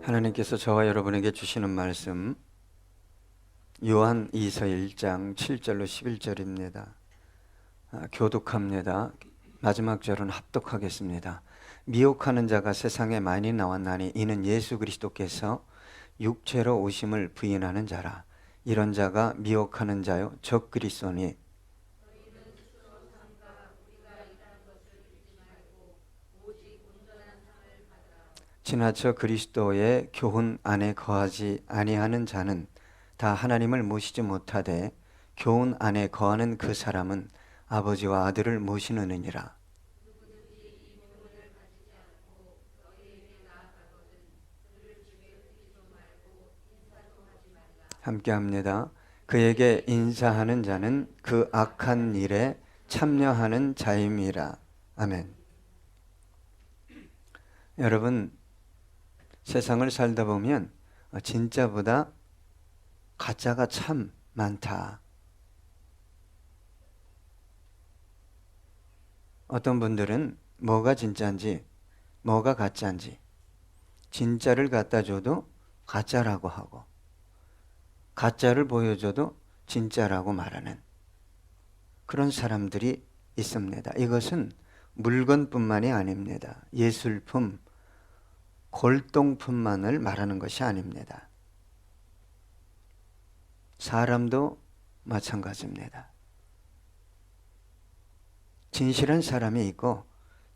하나님께서 저와 여러분에게 주시는 말씀 요한 2서 1장 7절로 11절입니다. 교독합니다. 마지막 절은 합독하겠습니다. 미혹하는 자가 세상에 많이 나왔나니 이는 예수 그리스도께서 육체로 오심을 부인하는 자라. 이런 자가 미혹하는 자요 적 그리스도니 지나쳐 그리스도의 교훈 안에 거하지 아니하는 자는 다 하나님을 모시지 못하되 교훈 안에 거하는 그 사람은 아버지와 아들을 모시느니라. 함께합니다. 그에게 인사하는 자는 그 악한 일에 참여하는 자임이라. 아멘. 여러분, 세상을 살다 보면 진짜보다 가짜가 참 많다. 어떤 분들은 뭐가 진짜인지 뭐가 가짜인지 진짜를 갖다 줘도 가짜라고 하고 가짜를 보여줘도 진짜라고 말하는 그런 사람들이 있습니다. 이것은 물건뿐만이 아닙니다. 예술품, 골동품만을 말하는 것이 아닙니다. 사람도 마찬가지입니다. 진실한 사람이 있고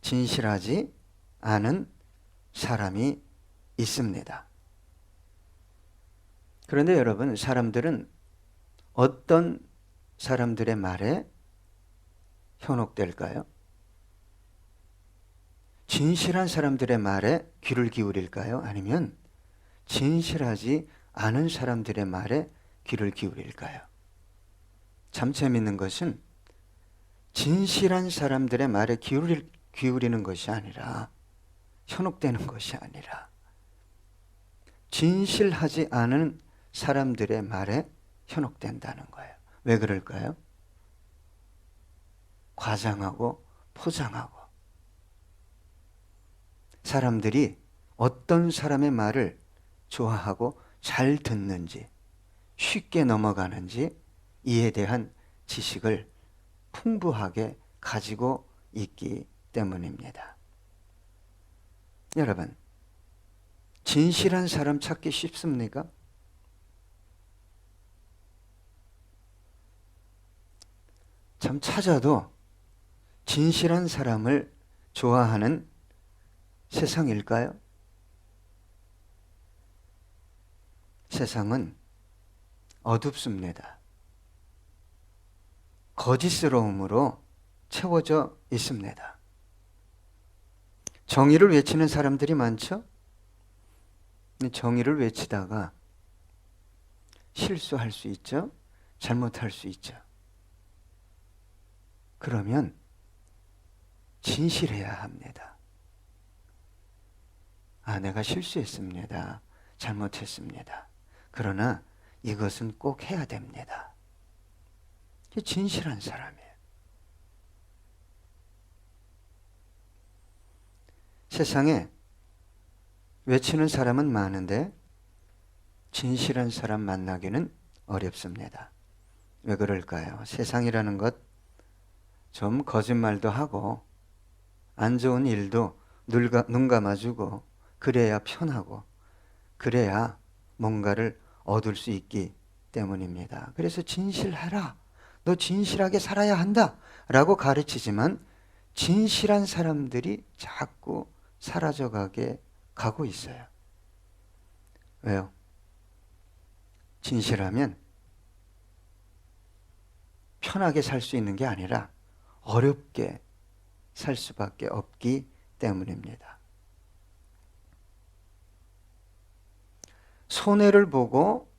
진실하지 않은 사람이 있습니다. 그런데 여러분, 사람들은 어떤 사람들의 말에 현혹될까요? 진실한 사람들의 말에 귀를 기울일까요? 아니면 진실하지 않은 사람들의 말에 귀를 기울일까요? 참 재밌는 것은 진실한 사람들의 말에 기울이는 것이 아니라 현혹되는 것이 아니라 진실하지 않은 사람들의 말에 현혹된다는 거예요. 왜 그럴까요? 과장하고 포장하고 사람들이 어떤 사람의 말을 좋아하고 잘 듣는지 쉽게 넘어가는지 이에 대한 지식을 풍부하게 가지고 있기 때문입니다. 여러분, 진실한 사람 찾기 쉽습니까? 참 찾아도 진실한 사람을 좋아하는 세상일까요? 세상은 어둡습니다. 거짓스러움으로 채워져 있습니다. 정의를 외치는 사람들이 많죠? 정의를 외치다가 실수할 수 있죠? 잘못할 수 있죠. 그러면 진실해야 합니다. 내가 실수했습니다. 잘못했습니다. 그러나 이것은 꼭 해야 됩니다. 진실한 사람이에요. 세상에 외치는 사람은 많은데 진실한 사람 만나기는 어렵습니다. 왜 그럴까요? 세상이라는 것 좀 거짓말도 하고 안 좋은 일도 눈 감아주고 그래야 편하고 그래야 뭔가를 얻을 수 있기 때문입니다. 그래서 진실해라. 너 진실하게 살아야 한다. 라고 가르치지만 진실한 사람들이 자꾸 사라져가게 가고 있어요. 왜요? 진실하면 편하게 살 수 있는 게 아니라 어렵게 살 수밖에 없기 때문입니다. 손해를 보고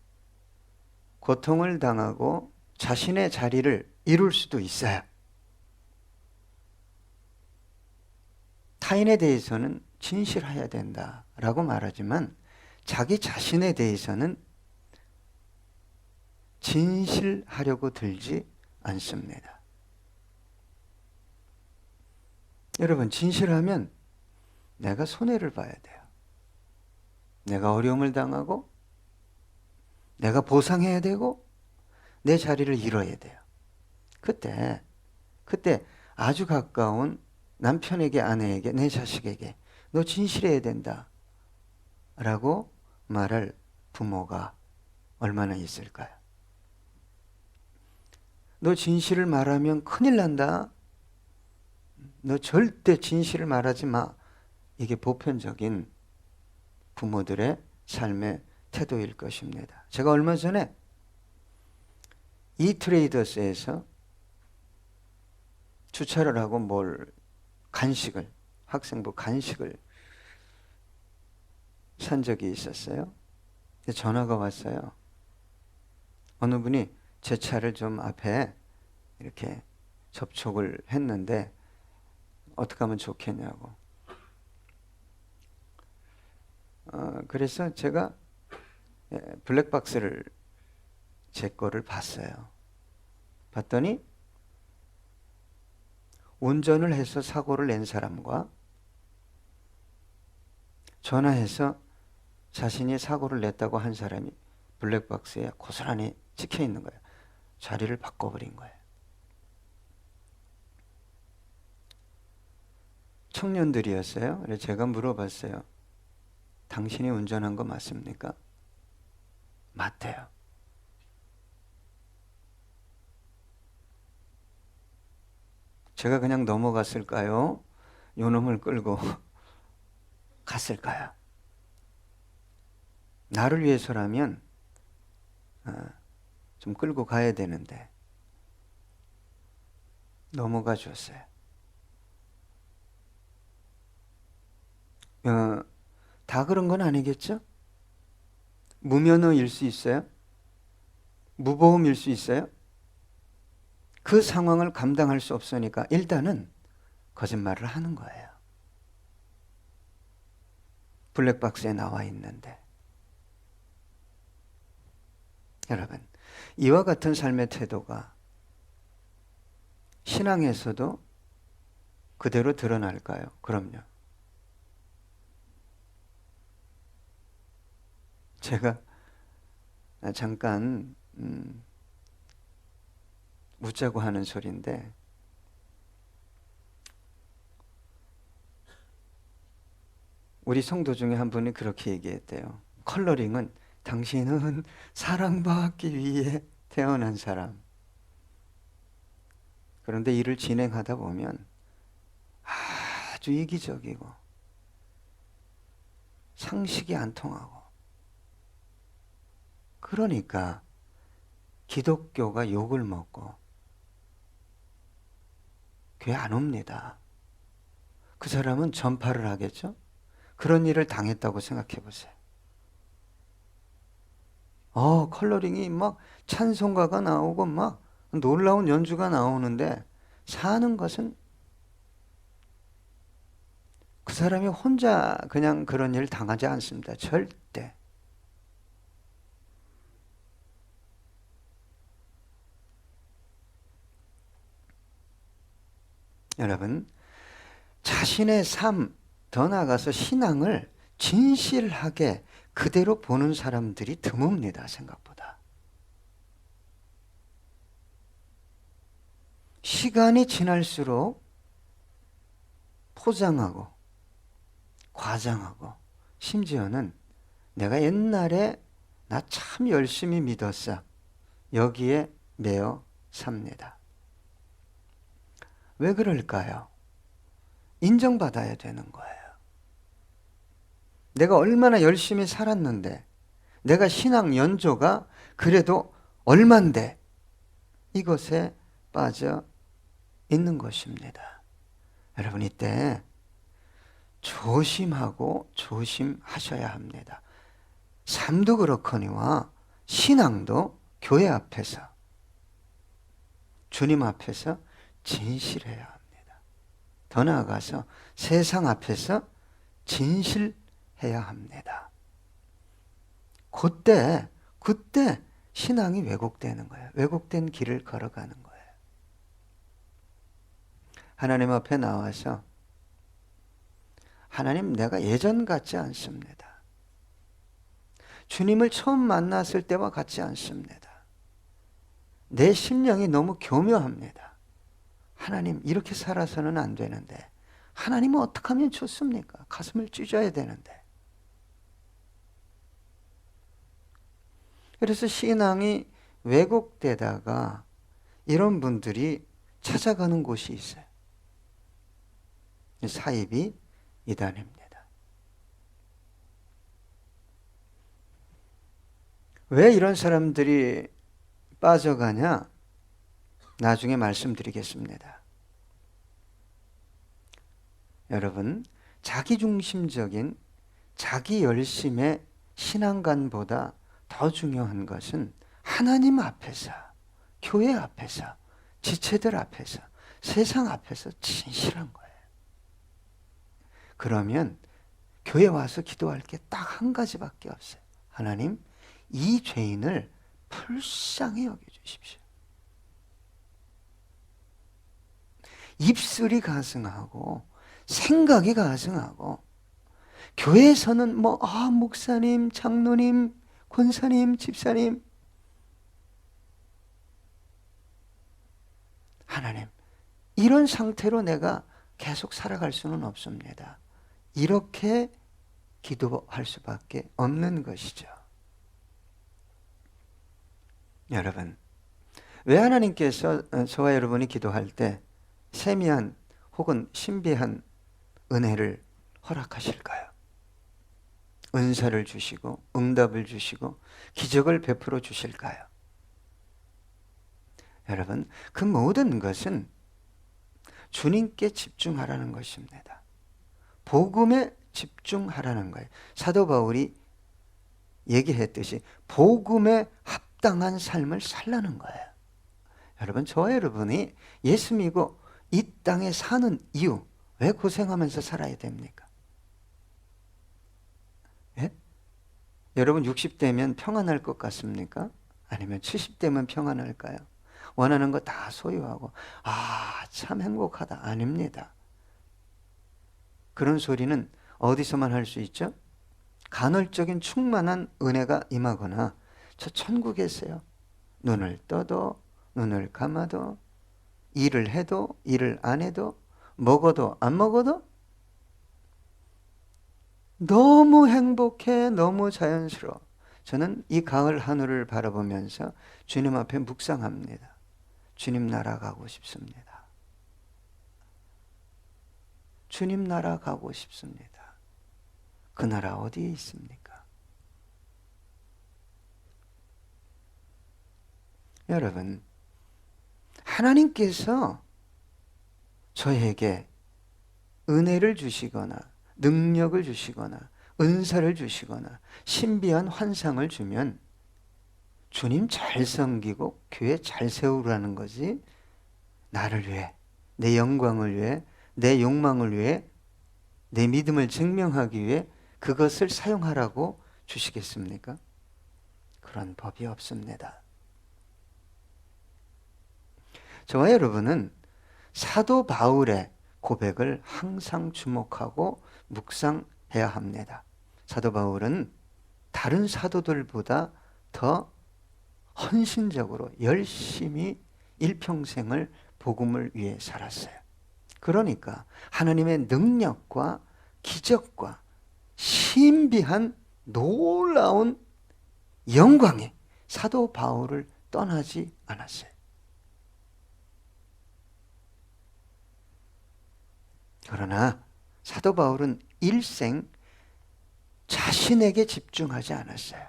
고통을 당하고 자신의 자리를 이룰 수도 있어요. 타인에 대해서는 진실해야 된다라고 말하지만 자기 자신에 대해서는 진실하려고 들지 않습니다. 여러분, 진실하면 내가 손해를 봐야 돼요. 내가 어려움을 당하고 내가 보상해야 되고 내 자리를 잃어야 돼요. 그때 아주 가까운 남편에게, 아내에게, 내 자식에게 너 진실해야 된다 라고 말할 부모가 얼마나 있을까요? 너 진실을 말하면 큰일 난다. 너 절대 진실을 말하지 마. 이게 보편적인 부모들의 삶의 태도일 것입니다. 제가 얼마 전에 이트레이더스에서 주차를 하고 학생부 간식을 산 적이 있었어요. 전화가 왔어요. 어느 분이 제 차를 좀 앞에 이렇게 접촉을 했는데 어떻게 하면 좋겠냐고. 그래서 제가 블랙박스를 제 거를 봤어요. 봤더니 운전을 해서 사고를 낸 사람과 전화해서 자신이 사고를 냈다고 한 사람이 블랙박스에 고스란히 찍혀 있는 거예요. 자리를 바꿔버린 거예요. 청년들이었어요. 그래서 제가 물어봤어요. 당신이 운전한 거 맞습니까? 맞대요. 제가 그냥 넘어갔을까요? 요놈을 끌고 갔을까요? 나를 위해서라면 좀 끌고 가야 되는데 넘어가 줬어요. 다 그런 건 아니겠죠? 무면허일 수 있어요? 무보험일 수 있어요? 그 상황을 감당할 수 없으니까 일단은 거짓말을 하는 거예요. 블랙박스에 나와 있는데. 여러분, 이와 같은 삶의 태도가 신앙에서도 그대로 드러날까요? 그럼요. 제가 잠깐 웃자고 하는 소리인데 우리 성도 중에 한 분이 그렇게 얘기했대요. 컬러링은 당신은 사랑받기 위해 태어난 사람. 그런데 일을 진행하다 보면 아주 이기적이고 상식이 안 통하고 그러니까 기독교가 욕을 먹고 교회 안 옵니다. 그 사람은 전파를 하겠죠? 그런 일을 당했다고 생각해 보세요. 컬러링이 막 찬송가가 나오고 막 놀라운 연주가 나오는데 사는 것은 그 사람이 혼자 그냥 그런 일을 당하지 않습니다. 절대. 여러분, 자신의 삶, 더 나아가서 신앙을 진실하게 그대로 보는 사람들이 드뭅니다. 생각보다. 시간이 지날수록 포장하고 과장하고 심지어는 내가 옛날에 나 참 열심히 믿었어. 여기에 매어 삽니다. 왜 그럴까요? 인정받아야 되는 거예요. 내가 얼마나 열심히 살았는데 내가 신앙 연조가 그래도 얼만데 이것에 빠져 있는 것입니다. 여러분 이때 조심하고 조심하셔야 합니다. 삶도 그렇거니와 신앙도 교회 앞에서 주님 앞에서 진실해야 합니다. 더 나아가서 세상 앞에서 진실해야 합니다. 그때 신앙이 왜곡되는 거예요. 왜곡된 길을 걸어가는 거예요. 하나님 앞에 나와서 하나님 내가 예전 같지 않습니다. 주님을 처음 만났을 때와 같지 않습니다. 내 심령이 너무 교묘합니다. 하나님, 이렇게 살아서는 안 되는데, 하나님은 어떻게 하면 좋습니까? 가슴을 찢어야 되는데. 그래서 신앙이 왜곡되다가 이런 분들이 찾아가는 곳이 있어요. 사이비 이단입니다. 왜 이런 사람들이 빠져가냐? 나중에 말씀드리겠습니다. 여러분, 자기중심적인 자기 열심의 신앙관보다 더 중요한 것은 하나님 앞에서, 교회 앞에서, 지체들 앞에서, 세상 앞에서 진실한 거예요. 그러면 교회 와서 기도할 게 딱 한 가지밖에 없어요. 하나님, 이 죄인을 불쌍히 여겨주십시오. 입술이 가증하고 생각이 가증하고 교회에서는 목사님, 장로님, 권사님, 집사님, 하나님, 이런 상태로 내가 계속 살아갈 수는 없습니다. 이렇게 기도할 수밖에 없는 것이죠. 여러분, 왜 하나님께서 저와 여러분이 기도할 때 세미한 혹은 신비한 은혜를 허락하실까요? 은사를 주시고 응답을 주시고 기적을 베풀어 주실까요? 여러분, 그 모든 것은 주님께 집중하라는 것입니다. 복음에 집중하라는 거예요. 사도 바울이 얘기했듯이 복음에 합당한 삶을 살라는 거예요. 여러분, 저와 여러분이 예수 믿고 이 땅에 사는 이유, 왜 고생하면서 살아야 됩니까? 예? 여러분 60대면 평안할 것 같습니까? 아니면 70대면 평안할까요? 원하는 거 다 소유하고 참 행복하다. 아닙니다. 그런 소리는 어디서만 할 수 있죠? 간헐적인 충만한 은혜가 임하거나 저 천국에서요. 눈을 떠도 눈을 감아도 일을 해도 일을 안 해도 먹어도 안 먹어도 너무 행복해, 너무 자연스러워. 저는 이 가을 하늘을 바라보면서 주님 앞에 묵상합니다. 주님 나라 가고 싶습니다. 주님 나라 가고 싶습니다. 그 나라 어디에 있습니까? 여러분, 하나님께서 저에게 은혜를 주시거나 능력을 주시거나 은사를 주시거나 신비한 환상을 주면 주님 잘 섬기고 교회 잘 세우라는 거지, 나를 위해, 내 영광을 위해, 내 욕망을 위해, 내 믿음을 증명하기 위해 그것을 사용하라고 주시겠습니까? 그런 법이 없습니다. 저와 여러분은 사도 바울의 고백을 항상 주목하고 묵상해야 합니다. 사도 바울은 다른 사도들보다 더 헌신적으로 열심히 일평생을 복음을 위해 살았어요. 그러니까 하나님의 능력과 기적과 신비한 놀라운 영광이 사도 바울을 떠나지 않았어요. 그러나 사도 바울은 일생 자신에게 집중하지 않았어요.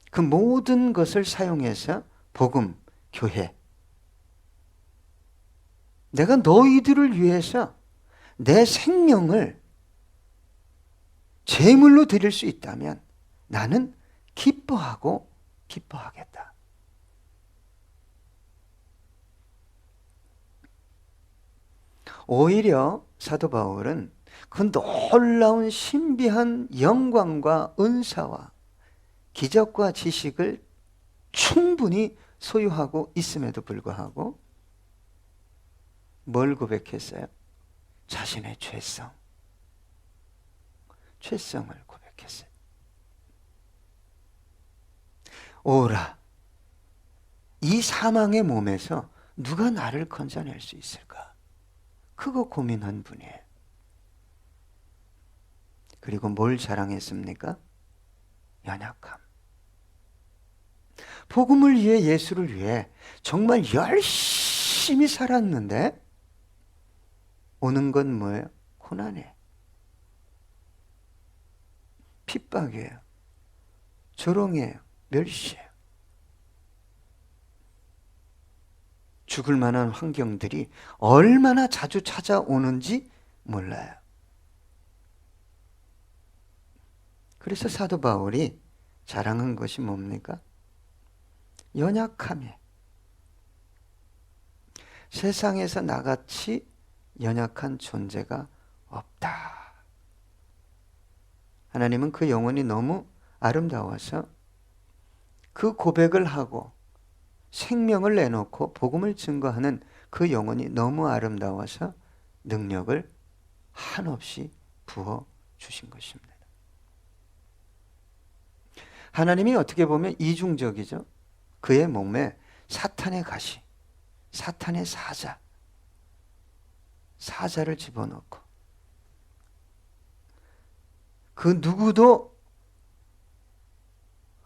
그 모든 것을 사용해서 복음, 교회, 내가 너희들을 위해서 내 생명을 제물로 드릴 수 있다면 나는 기뻐하겠다. 오히려 사도 바울은 그 놀라운 신비한 영광과 은사와 기적과 지식을 충분히 소유하고 있음에도 불구하고 뭘 고백했어요? 자신의 죄성을 고백했어요. 오라. 이 사망의 몸에서 누가 나를 건져낼 수 있을까? 그거 고민한 분이에요. 그리고 뭘 자랑했습니까? 연약함. 복음을 위해, 예수를 위해 정말 열심히 살았는데 오는 건 뭐예요? 고난이에요. 핍박이에요. 조롱이에요. 멸시예요. 죽을 만한 환경들이 얼마나 자주 찾아오는지 몰라요. 그래서 사도 바울이 자랑한 것이 뭡니까? 연약함이에요. 세상에서 나같이 연약한 존재가 없다. 하나님은 그 영혼이 너무 아름다워서 그 고백을 하고 생명을 내놓고 복음을 증거하는 그 영혼이 너무 아름다워서 능력을 한없이 부어 주신 것입니다. 하나님이 어떻게 보면 이중적이죠. 그의 몸에 사탄의 가시, 사탄의 사자를 집어넣고 그 누구도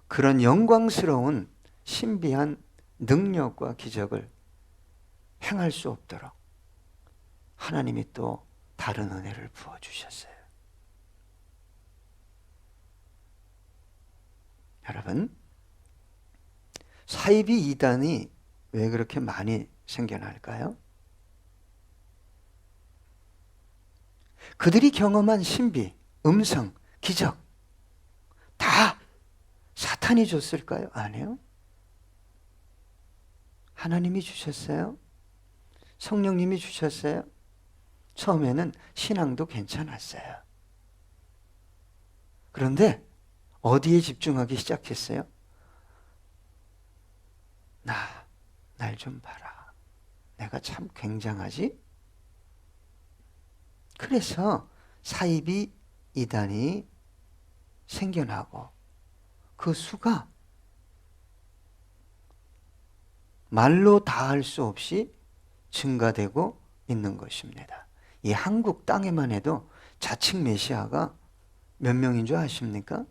그런 영광스러운 신비한 능력과 기적을 행할 수 없도록 하나님이 또 다른 은혜를 부어주셨어요. 여러분, 사이비 이단이 왜 그렇게 많이 생겨날까요? 그들이 경험한 신비, 음성, 기적 다 사탄이 줬을까요? 아니요. 하나님이 주셨어요. 성령님이 주셨어요. 처음에는 신앙도 괜찮았어요. 그런데 어디에 집중하기 시작했어요? 날 좀 봐라. 내가 참 굉장하지? 그래서 사이비 이단이 생겨나고 그 수가 말로 다 할 수 없이 증가되고 있는 것입니다. 이 한국 땅에만 해도 자칭 메시아가 몇 명인 줄 아십니까?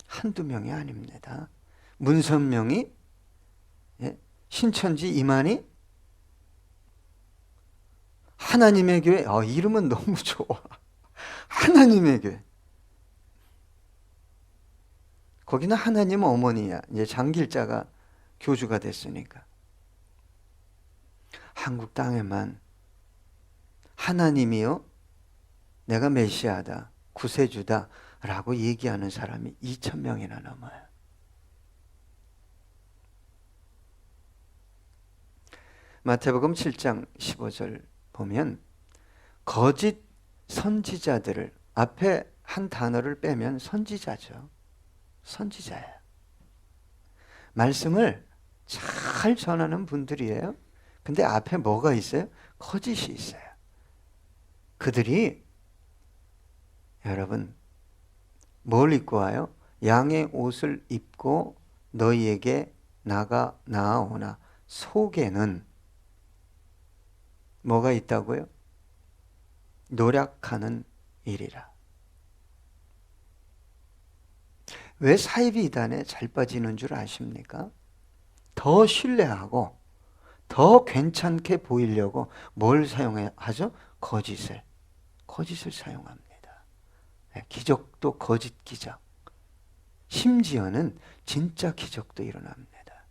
한두 명이 아닙니다. 문선명이, 신천지 이만희, 하나님의 교회, 이름은 너무 좋아. 하나님의 교회. 거기는 하나님 어머니야. 이제 장길자가 교주가 됐으니까. 한국 땅에만 하나님이요, 내가 메시아다, 구세주다 라고 얘기하는 사람이 2,000명이나 넘어요. 마태복음 7장 15절 보면 거짓 선지자들을, 앞에 한 단어를 빼면 선지자죠. 선지자예요. 말씀을 잘 전하는 분들이에요. 근데 앞에 뭐가 있어요? 거짓이 있어요. 그들이 여러분 뭘 입고 와요? 양의 옷을 입고 너희에게 나아오나 속에는 뭐가 있다고요? 노력하는 일이라. 왜 사이비 이단에 잘 빠지는 줄 아십니까? 더 신뢰하고 더 괜찮게 보이려고 뭘 사용하죠? 거짓을 사용합니다. 기적도 거짓 기적, 심지어는 진짜 기적도 일어납니다.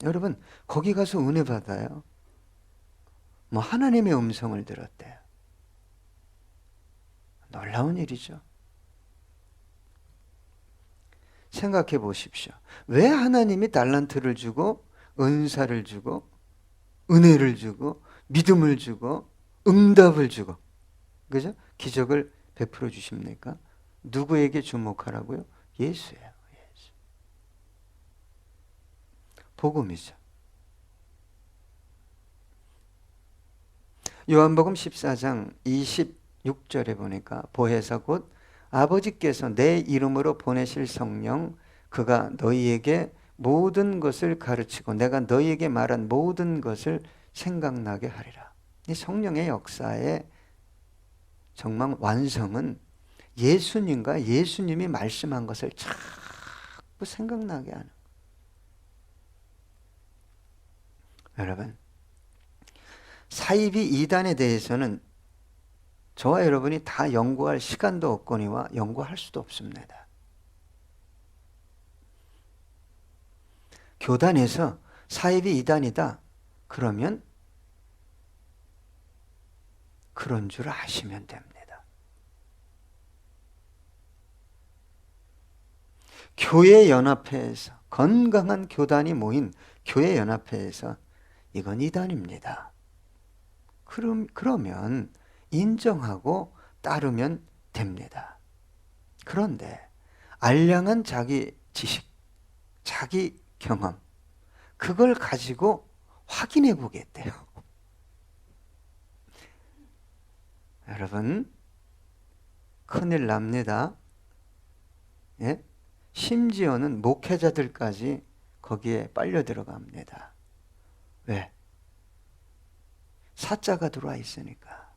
여러분 거기 가서 은혜 받아요. 하나님의 음성을 들었대요. 놀라운 일이죠. 생각해 보십시오. 왜 하나님이 달란트를 주고 은사를 주고 은혜를 주고 믿음을 주고 응답을 주고, 그죠? 기적을 베풀어 주십니까? 누구에게 주목하라고요? 예수예요. 예수. 복음이죠. 요한복음 14장 26절에 보니까 보혜사 곧 아버지께서 내 이름으로 보내실 성령 그가 너희에게 모든 것을 가르치고 내가 너희에게 말한 모든 것을 생각나게 하리라. 이 성령의 역사의 정말 완성은 예수님과 예수님이 말씀한 것을 자꾸 생각나게 하는. 여러분, 사이비 이단에 대해서는 저와 여러분이 다 연구할 시간도 없거니와 연구할 수도 없습니다. 교단에서 사이비 이단이다 그러면 그런 줄 아시면 됩니다. 교회 연합회에서 건강한 교단이 모인 교회 연합회에서 이건 이단입니다. 그러면 인정하고 따르면 됩니다. 그런데 알량한 자기 지식, 자기 경험, 그걸 가지고 확인해 보겠대요. 여러분, 큰일 납니다. 예? 심지어는 목회자들까지 거기에 빨려 들어갑니다. 왜? 사자가 들어와 있으니까.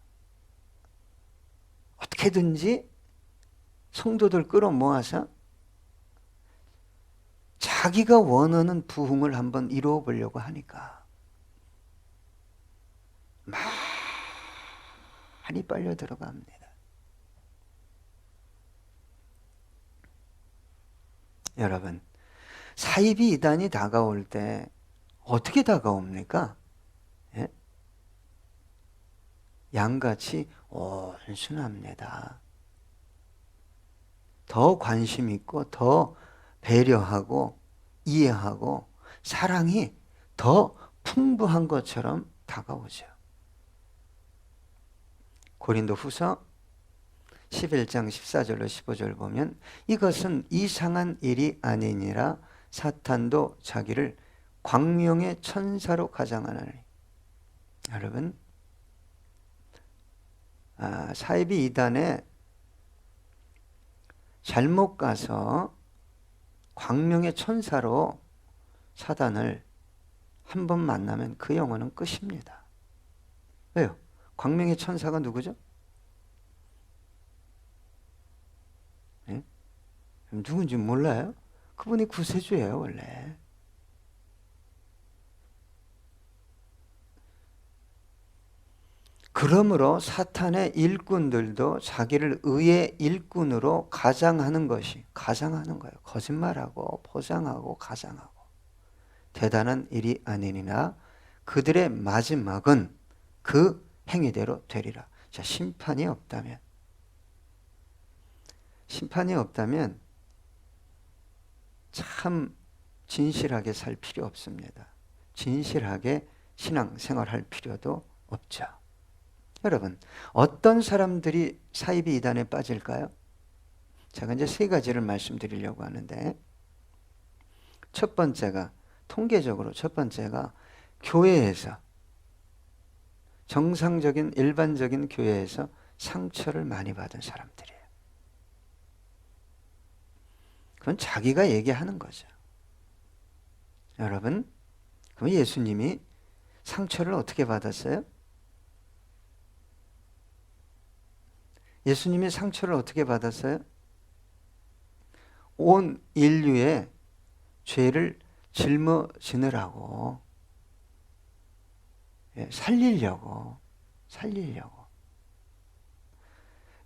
어떻게든지 성도들 끌어모아서 자기가 원하는 부흥을 한번 이루어 보려고 하니까 많이 빨려 들어갑니다. 여러분, 사이비 이단이 다가올 때 어떻게 다가옵니까? 예? 양같이 온순합니다. 더 관심 있고 더 배려하고 이해하고 사랑이 더 풍부한 것처럼 다가오죠. 고린도 후서 11장 14절로 15절 보면 이것은 이상한 일이 아니니라 사탄도 자기를 광명의 천사로 가장하나니. 여러분, 사이비 이단에 잘못 가서 광명의 천사로 사단을 한 번 만나면 그 영혼은 끝입니다. 왜요? 광명의 천사가 누구죠? 네? 누군지 몰라요? 그분이 구세주예요, 원래. 그러므로 사탄의 일꾼들도 자기를 의의 일꾼으로 가장하는 거예요. 거짓말하고 포장하고 가장하고. 대단한 일이 아니니나 그들의 마지막은 그 행위대로 되리라. 자, 심판이 없다면 참 진실하게 살 필요 없습니다. 진실하게 신앙생활할 필요도 없죠. 여러분, 어떤 사람들이 사이비 이단에 빠질까요? 제가 이제 세 가지를 말씀드리려고 하는데, 통계적으로 첫 번째가 교회에서, 정상적인 일반적인 교회에서 상처를 많이 받은 사람들이에요. 그건 자기가 얘기하는 거죠. 여러분, 그럼 예수님이 상처를 어떻게 받았어요? 예수님이 상처를 어떻게 받았어요? 온 인류의 죄를 짊어지느라고, 살리려고.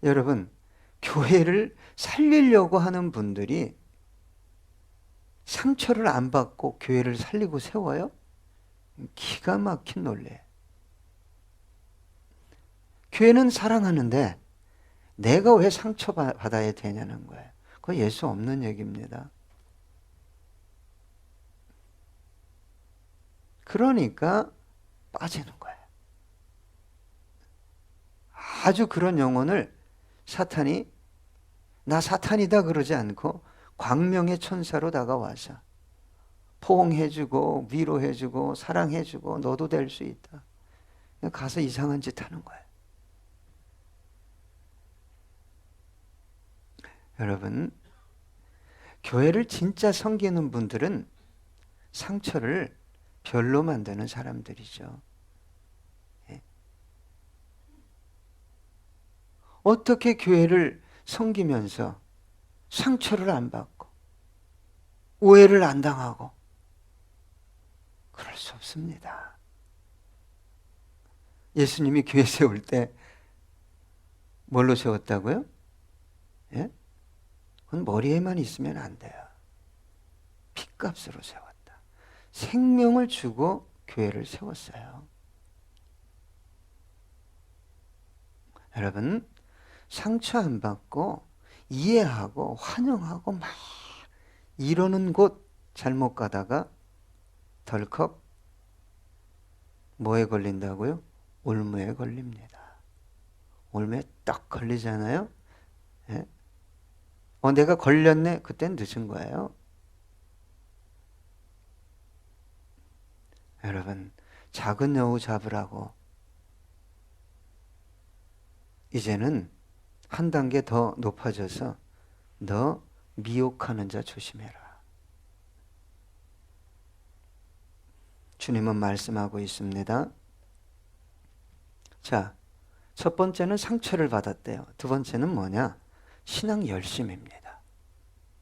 여러분, 교회를 살리려고 하는 분들이 상처를 안 받고 교회를 살리고 세워요? 기가 막힌 논리예요. 교회는 사랑하는데 내가 왜 상처받아야 되냐는 거예요. 그거 예수 없는 얘기입니다. 그러니까 빠지는 거예요. 아주 그런 영혼을 사탄이 나 사탄이다 그러지 않고 광명의 천사로 다가와서 포옹해주고 위로해주고 사랑해주고 너도 될 수 있다. 가서 이상한 짓 하는 거예요. 여러분, 교회를 진짜 섬기는 분들은 상처를 별로 만드는 사람들이죠. 예. 어떻게 교회를 섬기면서 상처를 안 받고 오해를 안 당하고 그럴 수 없습니다. 예수님이 교회 세울 때 뭘로 세웠다고요? 예? 그건 머리에만 있으면 안 돼요. 핏값으로 세웠다. 생명을 주고 교회를 세웠어요. 여러분, 상처 안 받고 이해하고 환영하고 막 이러는 곳 잘못 가다가 덜컥 뭐에 걸린다고요? 올무에 걸립니다. 올무에 딱 걸리잖아요. 예? 내가 걸렸네. 그땐 늦은 거예요. 여러분, 작은 여우 잡으라고 이제는 한 단계 더 높아져서 너 미혹하는 자 조심해라. 주님은 말씀하고 있습니다. 자, 첫 번째는 상처를 받았대요. 두 번째는 뭐냐? 신앙 열심입니다.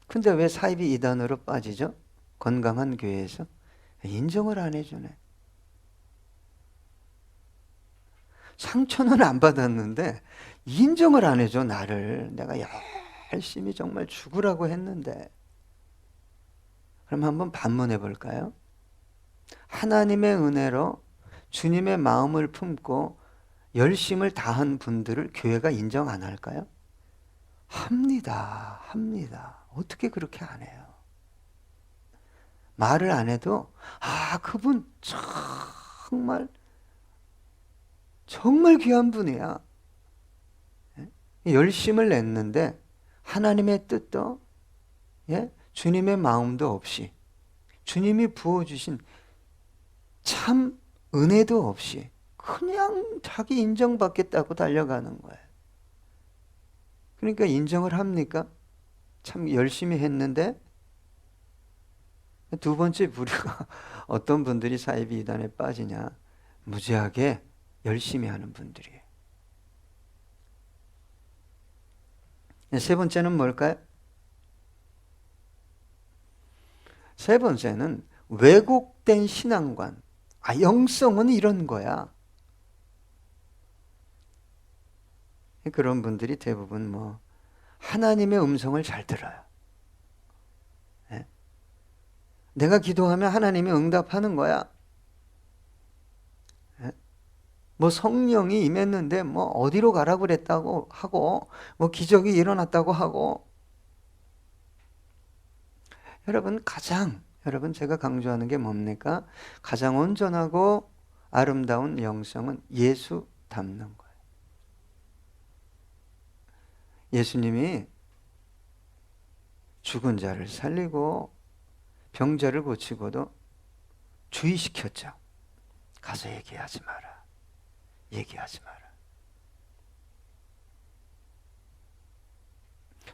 근데 왜 사이비 이단으로 빠지죠? 건강한 교회에서 인정을 안 해주네. 상처는 안 받았는데 인정을 안 해줘. 나를. 내가 열심히 정말 죽으라고 했는데. 그럼 한번 반문해 볼까요? 하나님의 은혜로 주님의 마음을 품고 열심을 다한 분들을 교회가 인정 안 할까요? 합니다. 합니다. 어떻게 그렇게 안 해요? 말을 안 해도 그분 정말 귀한 분이야. 열심을 냈는데 하나님의 뜻도 주님의 마음도 없이 주님이 부어주신 참 은혜도 없이 그냥 자기 인정받겠다고 달려가는 거예요. 그러니까 인정을 합니까? 참 열심히 했는데. 두 번째 부류가 어떤 분들이 사이비 이단에 빠지냐? 무지하게 열심히 하는 분들이에요. 세 번째는 뭘까요? 세 번째는 왜곡된 신앙관. 영성은 이런 거야. 그런 분들이 대부분 하나님의 음성을 잘 들어요. 내가 기도하면 하나님이 응답하는 거야. 성령이 임했는데 어디로 가라고 그랬다고 하고 기적이 일어났다고 하고. 여러분 제가 강조하는 게 뭡니까? 가장 온전하고 아름다운 영성은 예수 닮는 거예요. 예수님이 죽은 자를 살리고 병자를 고치고도 주의시켰죠. 가서 얘기하지 마라. 얘기하지 마라.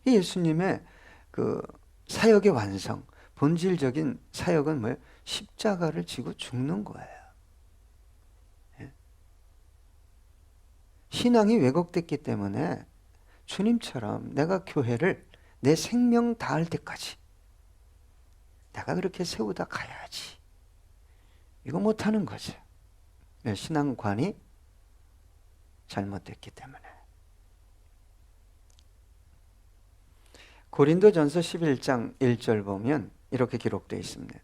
예수님의 그 사역의 완성, 본질적인 사역은 뭐예요? 십자가를 지고 죽는 거예요. 신앙이 왜곡됐기 때문에 주님처럼 내가 교회를 내 생명 다할 때까지 내가 그렇게 세우다 가야지. 이거 못하는 거죠. 신앙관이 잘못됐기 때문에. 고린도전서 11장 1절 보면 이렇게 기록되어 있습니다.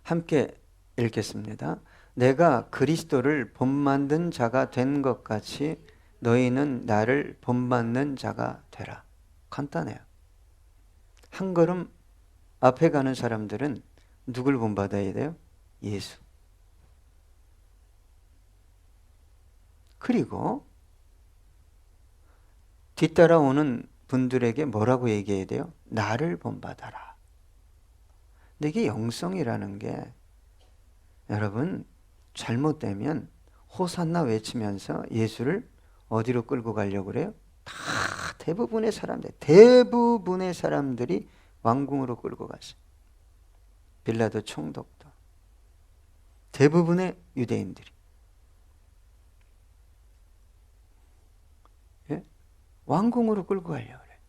함께 읽겠습니다. 내가 그리스도를 본받는 자가 된 것 같이 너희는 나를 본받는 자가 되라. 간단해요. 한 걸음 앞에 가는 사람들은 누굴 본받아야 돼요? 예수. 그리고 뒤따라오는 분들에게 뭐라고 얘기해야 돼요? 나를 본받아라. 근데 이게 영성이라는 게 여러분 잘못되면 호산나 외치면서 예수를 어디로 끌고 가려고 그래요? 다 대부분의 사람들이 왕궁으로 끌고 갔어요. 빌라도 총독도. 대부분의 유대인들이. 예? 왕궁으로 끌고 가려고 그래요.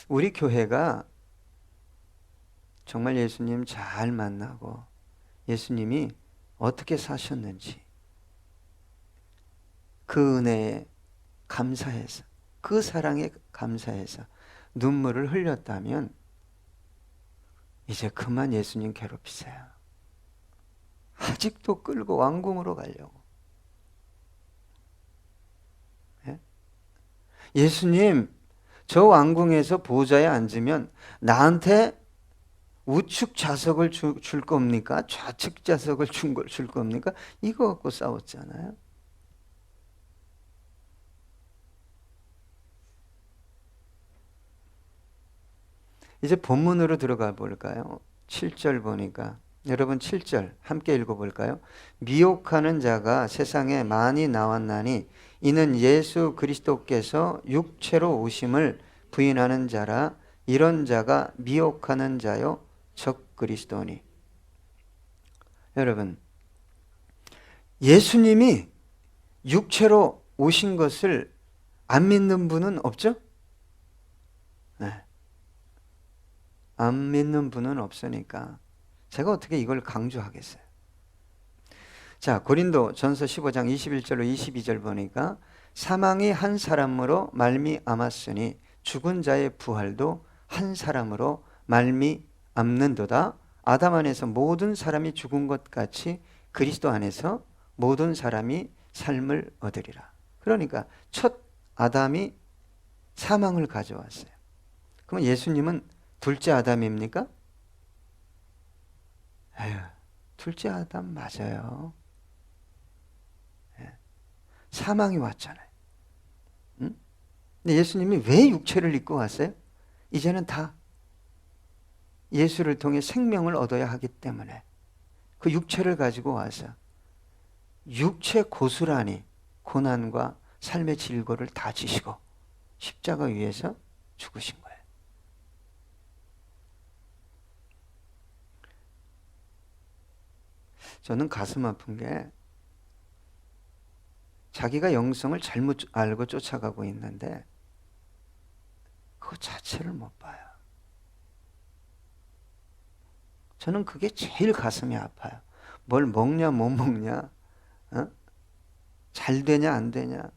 우리 교회가 정말 예수님 잘 만나고 예수님이 어떻게 사셨는지 그 은혜에 감사해서, 그 사랑에 감사해서 눈물을 흘렸다면 이제 그만 예수님 괴롭히세요. 아직도 끌고 왕궁으로 가려고. 예? 예수님, 저 왕궁에서 보좌에 앉으면 나한테 우측 좌석을 줄 겁니까? 좌측 좌석을 줄 겁니까? 이거 갖고 싸웠잖아요. 이제 본문으로 들어가 볼까요? 7절 보니까, 여러분 7절 함께 읽어볼까요? 미혹하는 자가 세상에 많이 나왔나니 이는 예수 그리스도께서 육체로 오심을 부인하는 자라. 이런 자가 미혹하는 자요 적 그리스도니. 여러분, 예수님이 육체로 오신 것을 안 믿는 분은 없죠? 네. 안 믿는 분은 없으니까 제가 어떻게 이걸 강조하겠어요. 자, 고린도 전서 15장 21절로 22절 보니까 사망이 한 사람으로 말미암았으니 죽은 자의 부활도 한 사람으로 말미암는도다. 아담 안에서 모든 사람이 죽은 것 같이 그리스도 안에서 모든 사람이 삶을 얻으리라. 그러니까 첫 아담이 사망을 가져왔어요. 그러면 예수님은 둘째 아담입니까? 에휴, 둘째 아담 맞아요. 사망이 왔잖아요. 응? 근데 예수님이 왜 육체를 입고 왔어요? 이제는 다 예수를 통해 생명을 얻어야 하기 때문에 그 육체를 가지고 와서 육체 고스란히 고난과 삶의 질고를 다 지시고 십자가 위에서 죽으신 거예요. 저는 가슴 아픈 게 자기가 영성을 잘못 알고 쫓아가고 있는데 그거 자체를 못 봐요. 저는 그게 제일 가슴이 아파요. 뭘 먹냐 못 먹냐, 어? 잘 되냐 안 되냐.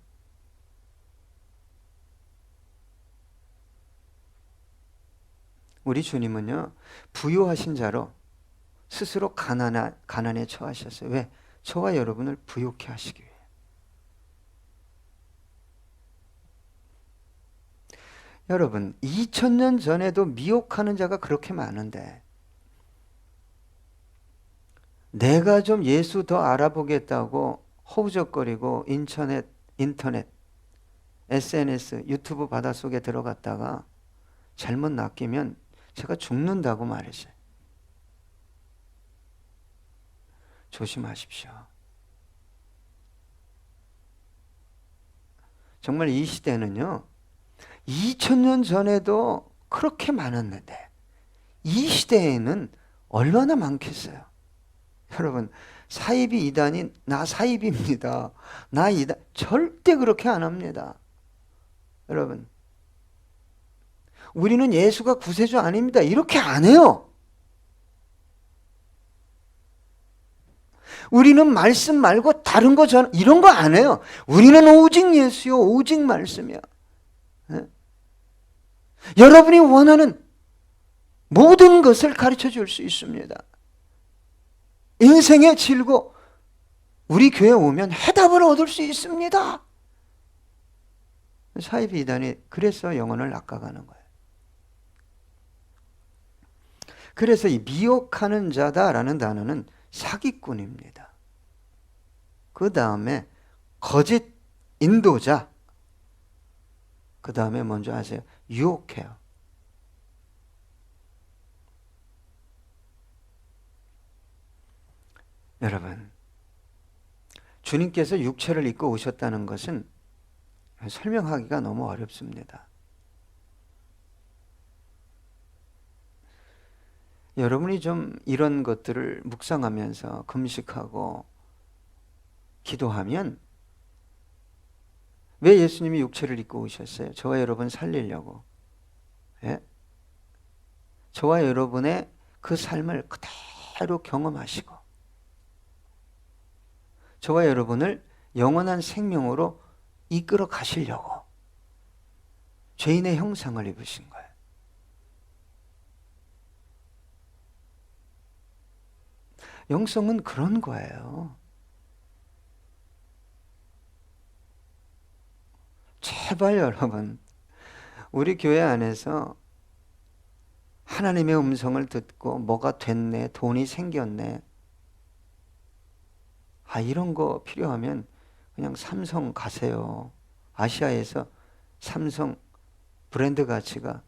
우리 주님은요, 부유하신 자로 스스로 가난에 처하셨어요. 왜? 저와 여러분을 부유케 하시기 위해. 여러분, 2000년 전에도 미혹하는 자가 그렇게 많은데 내가 좀 예수 더 알아보겠다고 허우적거리고 인터넷, SNS, 유튜브 바닷속에 들어갔다가 잘못 낚이면 제가 죽는다고 말했어요. 조심하십시오. 정말 이 시대는요, 2000년 전에도 그렇게 많았는데 이 시대에는 얼마나 많겠어요. 여러분, 사이비 이단이 나 사이비입니다, 나 이단, 절대 그렇게 안 합니다. 여러분, 우리는 예수가 구세주 아닙니다, 이렇게 안 해요. 우리는 말씀 말고 다른 거 이런 거 안 해요. 우리는 오직 예수요, 오직 말씀이야. 네? 여러분이 원하는 모든 것을 가르쳐 줄 수 있습니다. 인생의 질고 우리 교회 오면 해답을 얻을 수 있습니다. 사이비 이단이 그래서 영혼을 낚아가는 거예요. 그래서 이 미혹하는 자다라는 단어는 사기꾼입니다. 그 다음에 거짓 인도자, 그 다음에 먼저 아세요? 유혹해요. 여러분, 주님께서 육체를 입고 오셨다는 것은 설명하기가 너무 어렵습니다. 여러분이 좀 이런 것들을 묵상하면서 금식하고 기도하면, 왜 예수님이 육체를 입고 오셨어요? 저와 여러분 살리려고. 예? 저와 여러분의 그 삶을 그대로 경험하시고, 저와 여러분을 영원한 생명으로 이끌어 가시려고 죄인의 형상을 입으신 거예요. 영성은 그런 거예요. 제발 여러분, 우리 교회 안에서 하나님의 음성을 듣고 뭐가 됐네, 돈이 생겼네, 이런 거 필요하면 그냥 삼성 가세요. 아시아에서 삼성 브랜드 가치가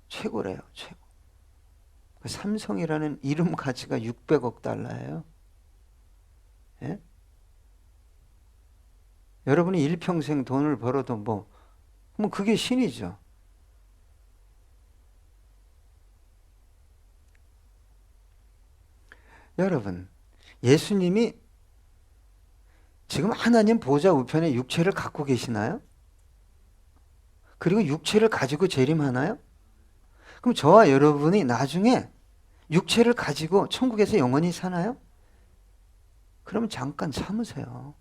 최고래요, 최고. 삼성이라는 이름 가치가 600억 달러예요. 예? 여러분이 일평생 돈을 벌어도 뭐 그게 신이죠. 여러분, 예수님이 지금 하나님 보좌 우편에 육체를 갖고 계시나요? 그리고 육체를 가지고 재림하나요? 그럼 저와 여러분이 나중에 육체를 가지고 천국에서 영원히 사나요? 그러면 잠깐 참으세요.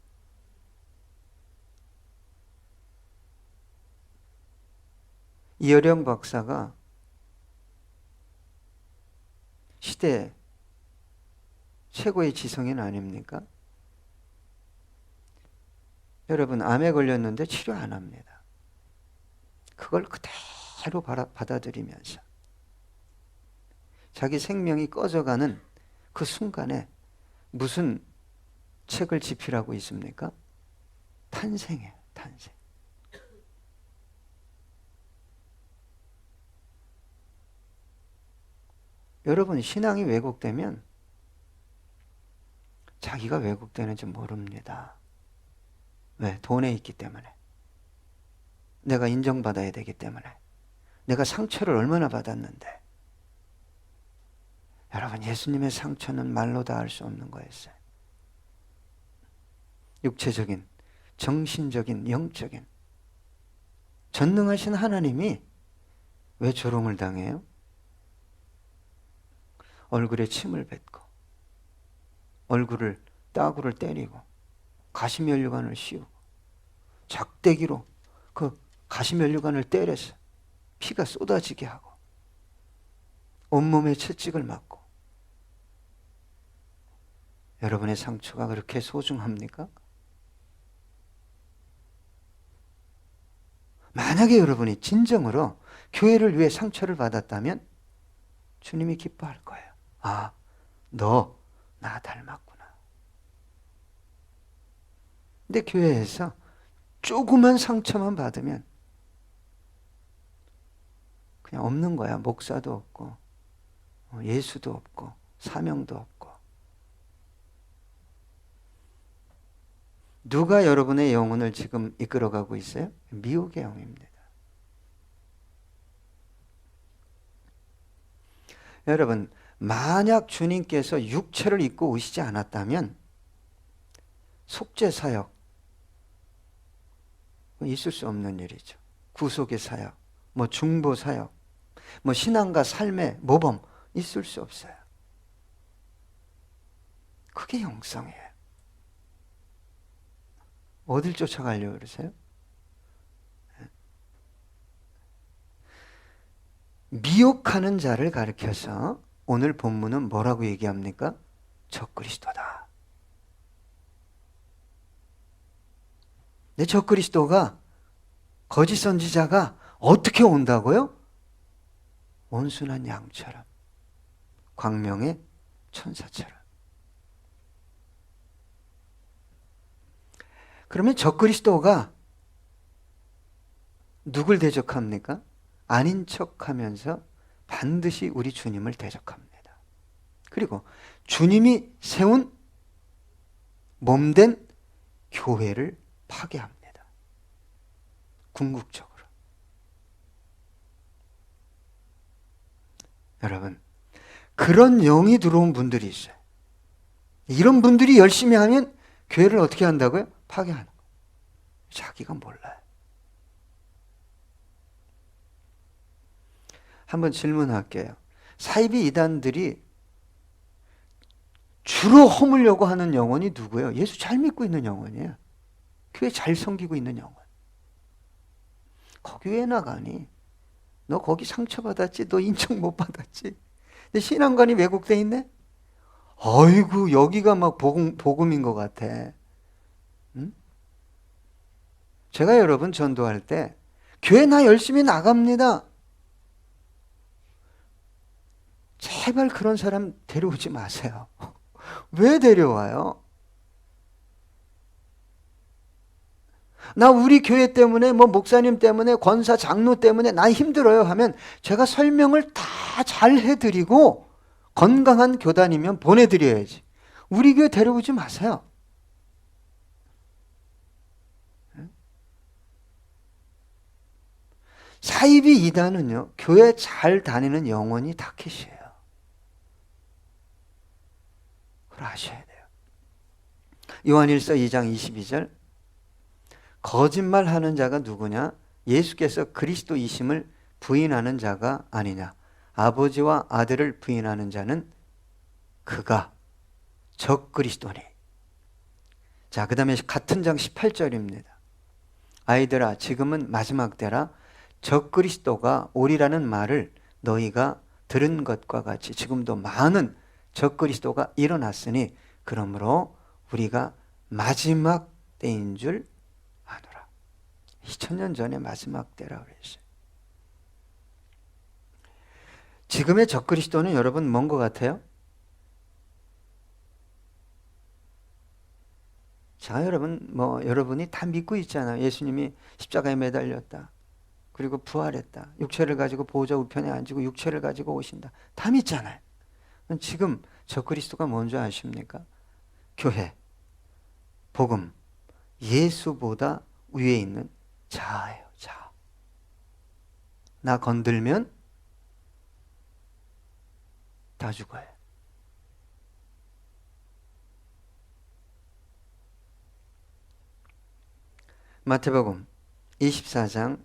이어령 박사가 시대 최고의 지성인 아닙니까? 여러분, 암에 걸렸는데 치료 안 합니다. 그걸 그대로 받아들이면서 자기 생명이 꺼져가는 그 순간에 무슨 책을 집필하고 있습니까? 탄생이에요, 탄생. 여러분, 신앙이 왜곡되면 자기가 왜곡되는지 모릅니다. 왜? 돈에 있기 때문에. 내가 인정받아야 되기 때문에. 내가 상처를 얼마나 받았는데. 여러분, 예수님의 상처는 말로 다 할 수 없는 거였어요. 육체적인, 정신적인, 영적인 전능하신 하나님이 왜 조롱을 당해요? 얼굴에 침을 뱉고 얼굴을 따구를 때리고 가시면류관을 씌우고 작대기로 그 가시면류관을 때려서 피가 쏟아지게 하고 온몸에 채찍을 맞고. 여러분의 상처가 그렇게 소중합니까? 만약에 여러분이 진정으로 교회를 위해 상처를 받았다면 주님이 기뻐할 거예요. 너 나 닮았구나. 근데 교회에서 조그만 상처만 받으면 그냥 없는 거야. 목사도 없고 예수도 없고 사명도 없고. 누가 여러분의 영혼을 지금 이끌어가고 있어요? 미혹의 영입니다. 여러분, 만약 주님께서 육체를 입고 오시지 않았다면 속죄사역 있을 수 없는 일이죠. 구속의 사역, 중보사역, 신앙과 삶의 모범 있을 수 없어요. 그게 영성이에요. 어딜 쫓아가려고 그러세요? 미혹하는 자를 가리켜서 오늘 본문은 뭐라고 얘기합니까? 적그리스도다. 근데 적그리스도가, 거짓 선지자가 어떻게 온다고요? 온순한 양처럼, 광명의 천사처럼. 그러면 적그리스도가 누굴 대적합니까? 아닌 척하면서 반드시 우리 주님을 대적합니다. 그리고 주님이 세운 몸된 교회를 파괴합니다. 궁극적으로. 여러분, 그런 영이 들어온 분들이 있어요. 이런 분들이 열심히 하면 교회를 어떻게 한다고요? 파괴하는 거예요. 자기가 몰라요. 한번 질문할게요. 사이비 이단들이 주로 허물려고 하는 영혼이 누구예요? 예수 잘 믿고 있는 영혼이에요. 교회 잘 섬기고 있는 영혼. 거기 왜 나가니? 너 거기 상처받았지? 너 인정 못 받았지? 근데 신앙관이 왜곡돼 있네? 아이고 여기가 막 복음인 것 같아. 응? 제가 여러분 전도할 때 교회 나 열심히 나갑니다. 제발 그런 사람 데려오지 마세요. 왜 데려와요? 나 우리 교회 때문에 뭐 목사님 때문에 권사 장로 때문에 나 힘들어요 하면 제가 설명을 다 잘 해드리고 건강한 교단이면 보내드려야지. 우리 교회 데려오지 마세요. 사이비 이단은요, 교회 잘 다니는 영혼이 타깃이에요. 그걸 아셔야 돼요. 요한일서 2장 22절 거짓말하는 자가 누구냐? 예수께서 그리스도이심을 부인하는 자가 아니냐? 아버지와 아들을 부인하는 자는 그가 적그리스도니. 자, 그 다음에 같은 장 18절입니다. 아이들아, 지금은 마지막 때라. 적그리스도가 오리라는 말을 너희가 들은 것과 같이 지금도 많은 적그리스도가 일어났으니 그러므로 우리가 마지막 때인 줄 아노라. 2000년 전에 마지막 때라고 그랬어요. 지금의 적그리스도는 여러분 뭔 것 같아요? 자, 여러분 여러분이 다 믿고 있잖아요. 예수님이 십자가에 매달렸다. 그리고 부활했다. 육체를 가지고 보호자 우편에 앉고 육체를 가지고 오신다. 다 믿잖아요. 지금 적그리스도가 뭔지 아십니까? 교회, 복음, 예수보다 위에 있는 자아예요. 자아. 나 건들면 다 죽어요. 마태복음 24장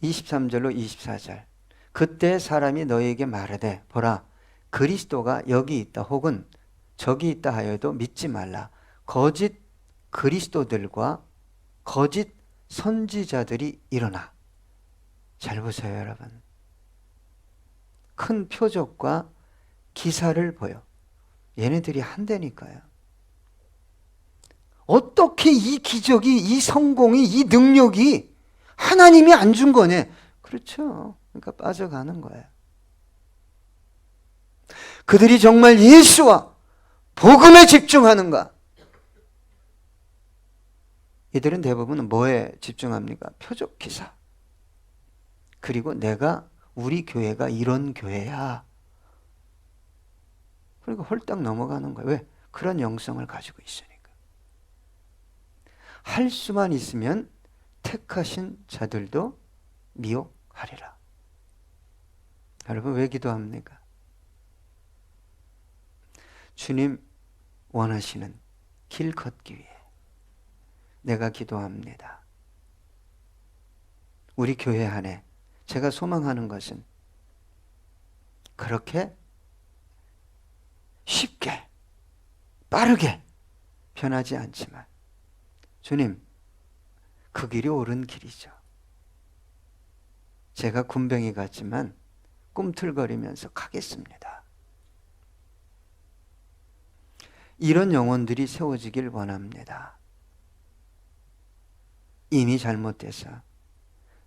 23절로 24절. 그때 사람이 너희에게 말하되 보라 그리스도가 여기 있다 혹은 저기 있다 하여도 믿지 말라. 거짓 그리스도들과 거짓 선지자들이 일어나. 잘 보세요 여러분. 큰 표적과 기사를 보여. 얘네들이 한다니까요. 어떻게 이 기적이, 이 성공이, 이 능력이 하나님이 안 준 거네. 그렇죠. 그러니까 빠져가는 거예요. 그들이 정말 예수와 복음에 집중하는가? 이들은 대부분 뭐에 집중합니까? 표적 기사. 그리고 내가 우리 교회가 이런 교회야. 그리고 홀딱 넘어가는 거예요. 왜? 그런 영성을 가지고 있으니까. 할 수만 있으면 택하신 자들도 미혹하리라. 여러분 왜 기도합니까? 주님 원하시는 길 걷기 위해 내가 기도합니다. 우리 교회 안에 제가 소망하는 것은 그렇게 쉽게 빠르게 변하지 않지만 주님 그 길이 옳은 길이죠. 제가 군뱅이 같지만 꿈틀거리면서 가겠습니다. 이런 영혼들이 세워지길 원합니다. 이미 잘못돼서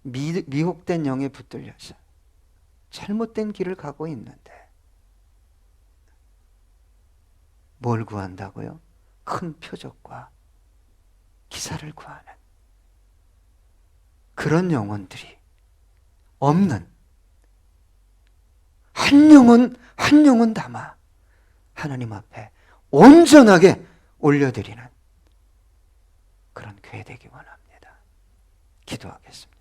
미혹된 영에 붙들려서 잘못된 길을 가고 있는데 뭘 구한다고요? 큰 표적과 기사를 구하는 그런 영혼들이 없는 한 영혼 담아 하나님 앞에 온전하게 올려드리는 그런 교회 되기 원합니다. 기도하겠습니다.